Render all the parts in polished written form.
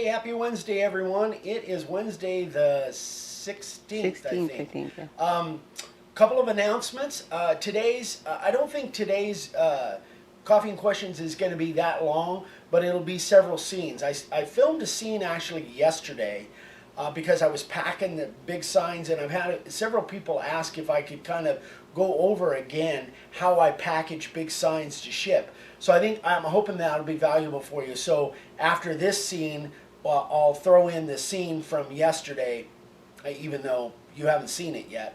Hey, happy Wednesday, everyone. It is Wednesday the 16th, I think. Yeah. Couple of announcements. I don't think today's Coffee and Questions is going to be that long, but it'll be several scenes. I filmed a scene actually yesterday because I was packing the big signs, and I've had several people ask if I could kind of go over again how I package big signs to ship. So I'm hoping that'll be valuable for you. So after this scene, I'll throw in the scene from yesterday, even though you haven't seen it yet.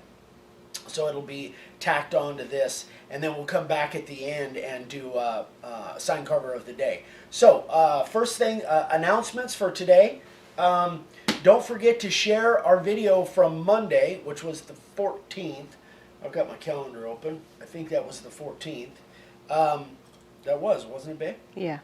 So it'll be tacked on to this, and then we'll come back at the end and do sign cover of the day. So first thing, announcements for today. Don't forget to share our video from Monday, which was the 14th. I've got my calendar open. I think that was the 14th. That wasn't it, babe? Yeah.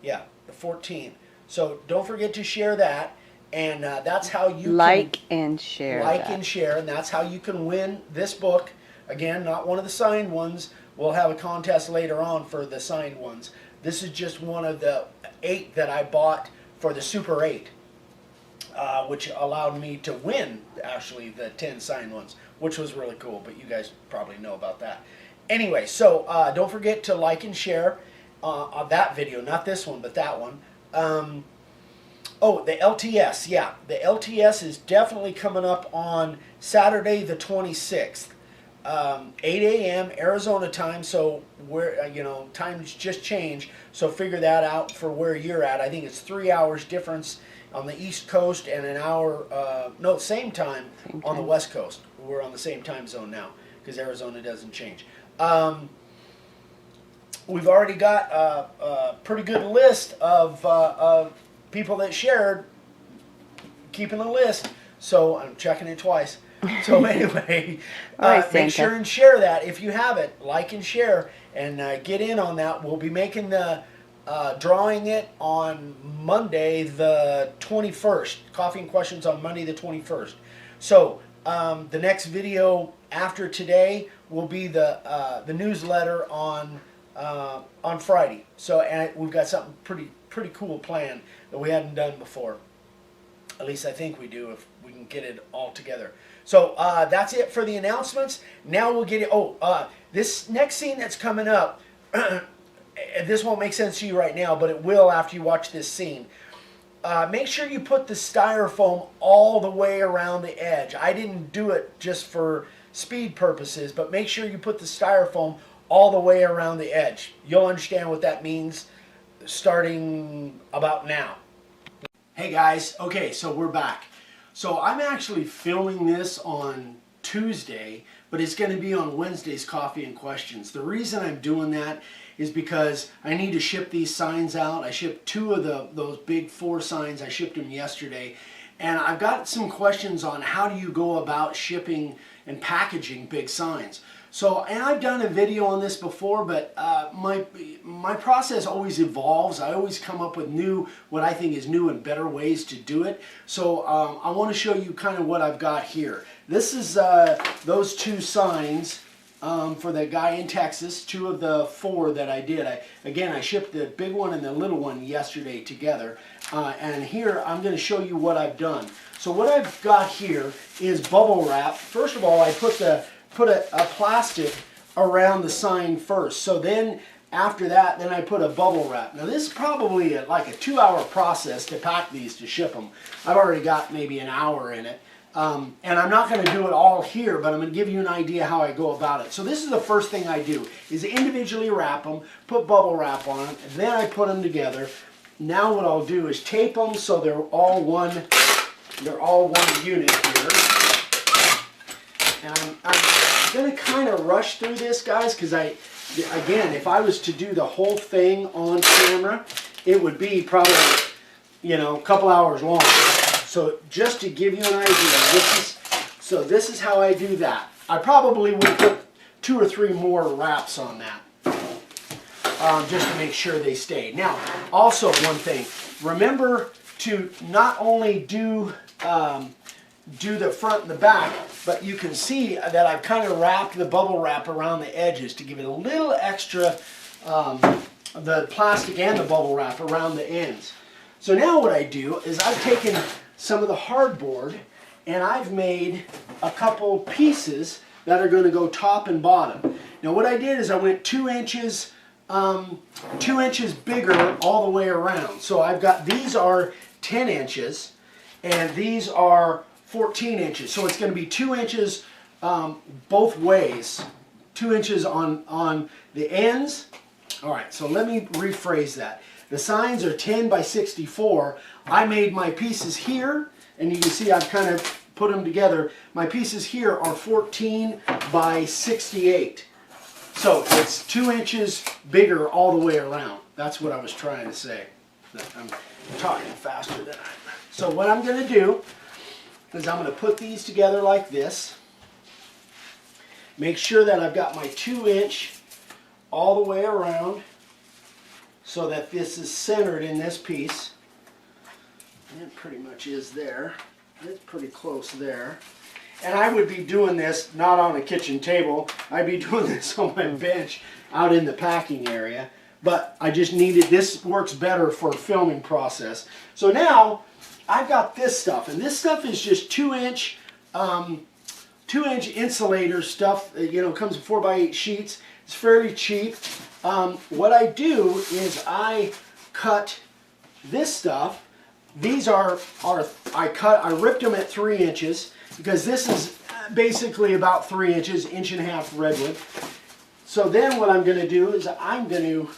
Yeah, the 14th. So don't forget to share that, and that's how you like and share. And that's how you can win this book. Again, not one of the signed ones. We'll have a contest later on for the signed ones. This is just one of the 8 that I bought for the Super 8, which allowed me to win actually the 10 signed ones, which was really cool. But you guys probably know about that. Anyway, so don't forget to like and share on that video, not this one, but that one. Oh, the LTS, yeah. The LTS is definitely coming up on Saturday the 26th, 8 a.m. Arizona time, so times just change, so figure that out for where you're at. I think it's 3 hours difference on the East Coast and an hour, same time on the West Coast. We're on the same time zone now because Arizona doesn't change. We've already got a pretty good list of people that shared, keeping a list, so I'm checking it twice. So anyway, make sure and share that if you have it. Like and share, and get in on that. We'll be making the drawing it on Monday the 21st. Coffee and Questions on Monday the 21st. So the next video after today will be the newsletter on Friday. So, and we've got something pretty cool planned that we hadn't done before. At least I think we do, if we can get it all together. So that's it for the announcements. Now we'll get it. This next scene that's coming up, this won't make sense to you right now, but it will after you watch this scene. Make sure you put the styrofoam all the way around the edge. I didn't do it just for speed purposes, but make sure you put the styrofoam all the way around the edge. You'll understand what that means starting about now. Hey guys, okay, so we're back. So I'm actually filming this on Tuesday, but it's going to be on Wednesday's Coffee and Questions. The reason I'm doing that is because I need to ship these signs out. I shipped 2 of those big 4 signs. I shipped them yesterday. And I've got some questions on how do you go about shipping and packaging big signs. So, and I've done a video on this before, but my process always evolves. I always come up with what I think is new and better ways to do it. So I want to show you kind of what I've got here. This is those 2 signs for the guy in Texas, 2 of the 4 that I did. I shipped the big one and the little one yesterday together. And here I'm going to show you what I've done. So what I've got here is bubble wrap. First of all, I put a plastic around the sign first. So then after that, then I put a bubble wrap. Now this is probably like a 2-hour process to pack these to ship them. I've already got maybe an hour in it. And I'm not going to do it all here, but I'm going to give you an idea how I go about it. So this is the first thing I do, is individually wrap them, put bubble wrap on them, and then I put them together. Now what I'll do is tape them so they're all one unit here. And I'm going to kind of rush through this, guys, because again, if I was to do the whole thing on camera, it would be probably, a couple hours long. So just to give you an idea, this is how I do that. I probably would put 2 or 3 more wraps on that, just to make sure they stay. Now, also one thing, remember to not only do the front and the back, but you can see that I've kind of wrapped the bubble wrap around the edges to give it a little extra, the plastic and the bubble wrap around the ends. So now what I do is I've taken some of the hardboard and I've made a couple pieces that are going to go top and bottom. Now what I did is I went 2 inches, 2 inches bigger all the way around. So I've got, these are 10 inches and these are 14 inches. So it's going to be 2 inches both ways, 2 inches on the ends. All right, so let me rephrase that. The signs are 10 by 64. I made my pieces here, and you can see I've kind of put them together. My pieces here are 14 by 68. So it's 2 inches bigger all the way around. That's what I was trying to say. I'm talking faster than I am. So what I'm going to do is I'm going to put these together like this. Make sure that I've got my 2 inch all the way around so that this is centered in this piece. It pretty much is there. It's pretty close there. And I would be doing this not on a kitchen table. I'd be doing this on my bench out in the packing area. But I just needed, this works better for filming process. So now I've got this stuff, and this stuff is just 2 inch insulator stuff. You know, comes in 4x8 sheets. It's fairly cheap. What I do is I cut this stuff. These are I ripped them at 3 inches because this is basically about 3 inches, 1.5 inches redwood. So then what I'm going to do is I'm going to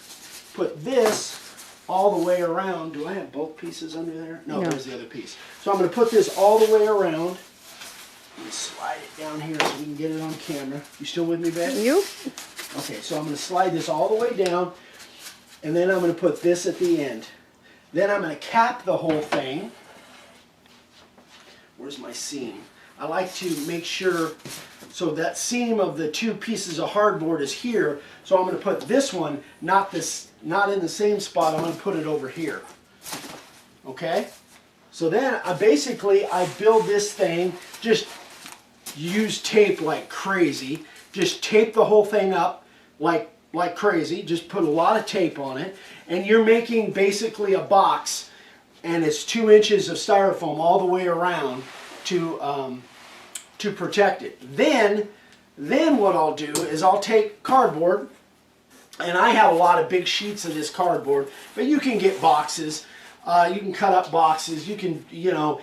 put this all the way around. Do I have both pieces under there? No, there's the other piece. So I'm going to put this all the way around. Let me slide it down here so we can get it on camera. You still with me, Beth? You? Okay, so I'm going to slide this all the way down, and then I'm going to put this at the end. Then I'm going to cap the whole thing. Where's my seam? I like to make sure, so that seam of the 2 pieces of hardboard is here, so I'm going to put this one, not in the same spot, I'm going to put it over here. Okay? So then I build this thing, just use tape like crazy. Just tape the whole thing up like crazy. Just put a lot of tape on it. And you're making basically a box, and it's 2 inches of styrofoam all the way around to protect it. Then what I'll do is I'll take cardboard, and I have a lot of big sheets of this cardboard, but you can get boxes. You can cut up boxes. You can, you know,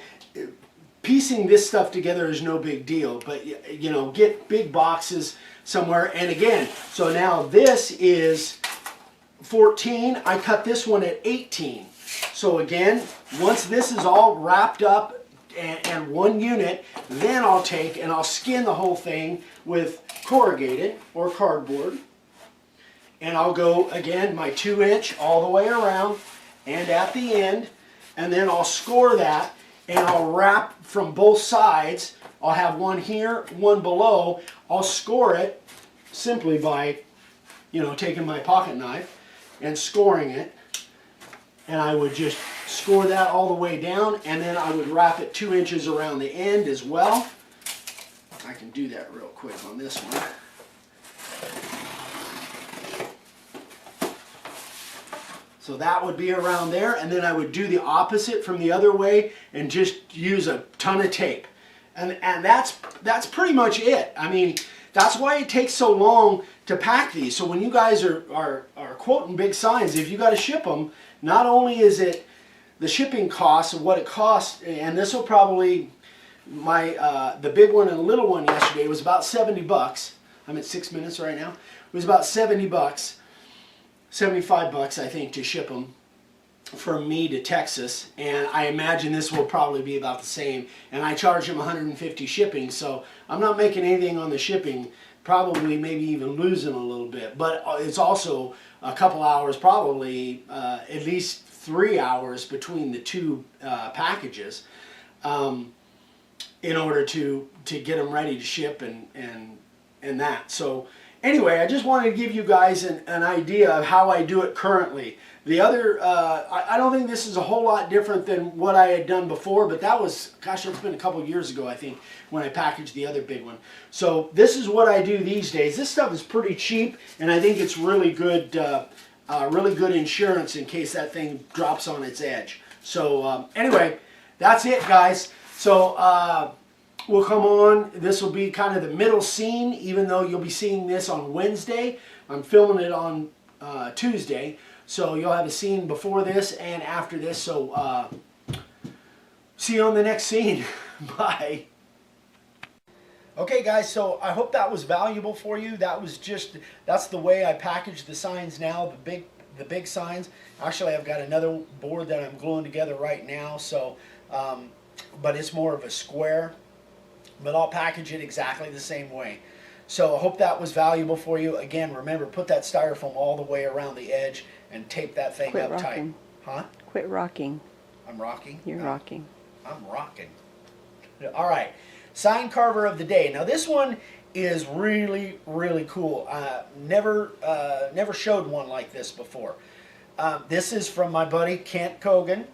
piecing this stuff together is no big deal, but you know, get big boxes somewhere. And again, so now this is 14. I cut this one at 18. So again, once this is all wrapped up and one unit, then I'll take and I'll skin the whole thing with corrugated or cardboard. And I'll go again my 2 inch all the way around and at the end, and then I'll score that, and I'll wrap from both sides. I'll have one here, one below. I'll score it simply by, you know, taking my pocket knife and scoring it. And I would just score that all the way down, and then I would wrap it 2 inches around the end as well. I can do that real quick on this one. So that would be around there, and then I would do the opposite from the other way and just use a ton of tape. And that's pretty much it. I mean, that's why it takes so long to pack these. So when you guys are quoting big signs, if you got to ship them, not only is it the shipping costs of what it costs, and this will probably, the big one and the little one yesterday was about 70 bucks. I'm at 6 minutes right now. It was about 70 bucks. 75 bucks, I think, to ship them from me to Texas, and I imagine this will probably be about the same, and I charge them 150 shipping, so I'm not making anything on the shipping, probably maybe even losing a little bit, but it's also a couple hours, probably at least 3 hours between the two packages in order to get them ready to ship and that. So anyway, I just wanted to give you guys an idea of how I do it currently. The other, I don't think this is a whole lot different than what I had done before, but that was, gosh, it's been a couple years ago, I think, when I packaged the other big one. So this is what I do these days. This stuff is pretty cheap, and I think it's really good insurance in case that thing drops on its edge. So anyway, that's it, guys. So we'll come on. This will be kind of the middle scene, even though you'll be seeing this on Wednesday. I'm filming it on Tuesday. So you'll have a scene before this and after this. So see you on the next scene. Bye. Okay, guys, so I hope that was valuable for you. That's the way I package the signs now, the big signs. Actually, I've got another board that I'm gluing together right now, so but it's more of a square, but I'll package it exactly the same way. So I hope that was valuable for you. Again, remember, put that styrofoam all the way around the edge and tape that thing up tight. Huh? Quit rocking. I'm rocking? You're rocking. I'm rocking. All right. Sign Carver of the day. Now this one is really, really cool. Never showed one like this before. This is from my buddy Kent Cogan,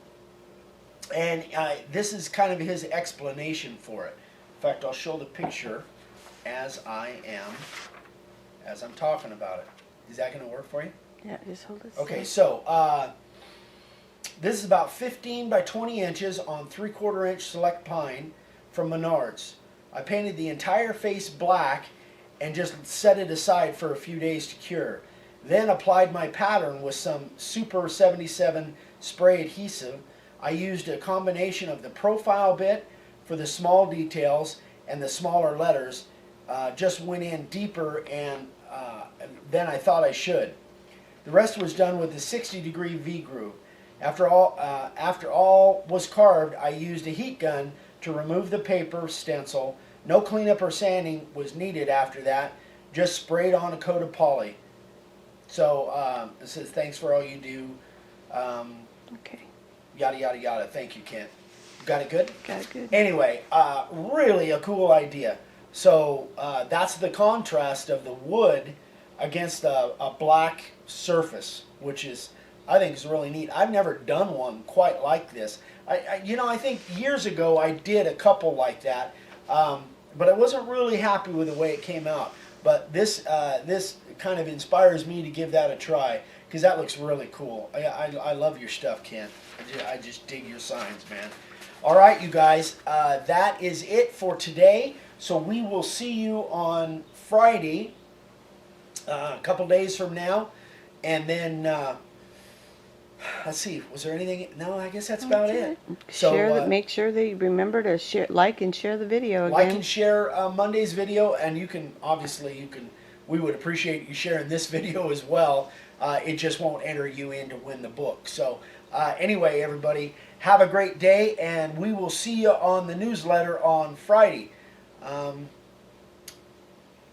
and this is kind of his explanation for it. In fact, I'll show the picture as I'm talking about it. Is that going to work for you? Yeah, just hold it. Okay, so this is about 15 by 20 inches on 3/4 inch select pine from Menards. I painted the entire face black and just set it aside for a few days to cure. Then applied my pattern with some Super 77 spray adhesive. I used a combination of the profile bit for the small details and the smaller letters. Just went in deeper and than I thought I should. The rest was done with a 60-degree V-groove. After all was carved, I used a heat gun to remove the paper stencil. No cleanup or sanding was needed after that. Just sprayed on a coat of poly. So it says, thanks for all you do. Okay. Yada, yada, yada. Thank you, Kent. Got it good? Got it good. Anyway, really a cool idea. So that's the contrast of the wood against a black surface, which is, I think, is really neat. I've never done one quite like this. I think years ago I did a couple like that, but I wasn't really happy with the way it came out. But this kind of inspires me to give that a try, because that looks really cool. I love your stuff, Kent. I just dig your signs, man. All right, you guys, that is it for today. So we will see you on Friday, a couple days from now, and then let's see. Was there anything? No, I guess that's about it. So make sure that you remember to share, like, and share the video again. Like and share Monday's video, and you can we would appreciate you sharing this video as well. It just won't enter you in to win the book. So anyway, everybody, have a great day, and we will see you on the newsletter on Friday.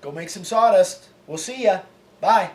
Go make some sawdust. We'll see ya. Bye.